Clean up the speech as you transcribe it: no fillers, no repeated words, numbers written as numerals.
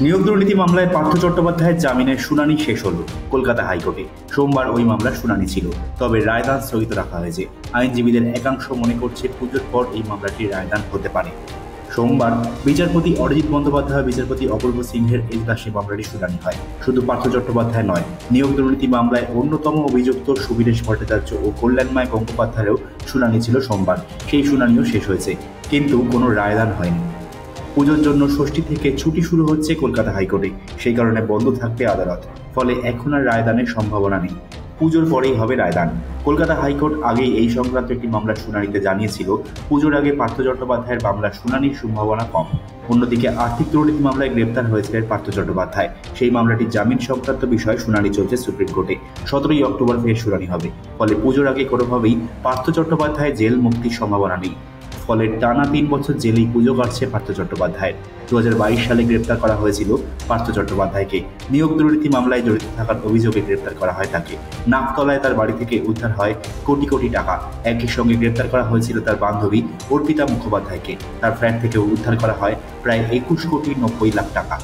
নিয়োগ দুর্নীতি মামলায় পার্থ চট্টোপাধ্যায়ের জামিনের শুনানি শেষ হল কলকাতা হাইকোর্টে। সোমবার ওই মামলার শুনানি ছিল, তবে রায়দান স্থগিত রাখা হয়েছে। আইনজীবীদের একাংশ মনে করছে পুজোর পর এই মামলাটির রায়দান হতে পারে। সোমবার বিচারপতি অরিজিৎ বন্দ্যোপাধ্যায় বিচারপতি অপূর্ব সিংহের এজলাসে মামলাটি শুনানি হয়। শুধু পার্থ চট্টোপাধ্যায় নয়, নিয়োগ দুর্নীতি মামলায় অন্যতম অভিযুক্ত সুবীরেশ ভট্টাচার্য ও কল্যাণময় গঙ্গোপাধ্যায়েরও শুনানি ছিল সোমবার। সেই শুনানিও শেষ হয়েছে, কিন্তু কোনো রায়দান হয়নি। পুজোর জন্য ষষ্ঠী থেকে ছুটি শুরু হচ্ছে কলকাতা হাইকোর্টে, সেই কারণে বন্ধ থাকবে আদালত। ফলে এখন আর রায়দানের সম্ভাবনা নেই। পুজোর পরেই হবে রায়দান। কলকাতা হাইকোর্ট আগেই এই সংক্রান্ত একটি মামলার শুনানিতে জানিয়েছিল, পুজোর আগে পার্থ চট্টোপাধ্যায়ের মামলার শুনানির সম্ভাবনা কম। অন্যদিকে আর্থিক দুর্নীতি মামলায় গ্রেপ্তার হয়েছিলেন পার্থ চট্টোপাধ্যায়। সেই মামলাটির জামিন সংক্রান্ত বিষয়ে শুনানি চলছে সুপ্রিম কোর্টে। 17ই অক্টোবর ফের শুনানি হবে। ফলে পুজোর আগে কোনোভাবেই পার্থ চট্টোপাধ্যায় জেল মুক্তির সম্ভাবনা নেই। ফলে টানা 3 বছর জেলেই পুজো কাটছে পার্থ চট্টোপাধ্যায়ের। 2022 সালে গ্রেপ্তার করা হয়েছিল পার্থ চট্টোপাধ্যায়কে। নিয়োগ দুর্নীতি মামলায় জড়িত থাকার অভিযোগে গ্রেপ্তার করা হয় তাকে। নাকতলায় তার বাড়ি থেকে উদ্ধার হয় কোটি কোটি টাকা। একই সঙ্গে গ্রেপ্তার করা হয়েছিল তার বান্ধবী অর্পিতা মুখোপাধ্যায়কে। তার ফ্ল্যাট থেকে উদ্ধার করা হয় প্রায় 21 কোটি 90 লাখ টাকা।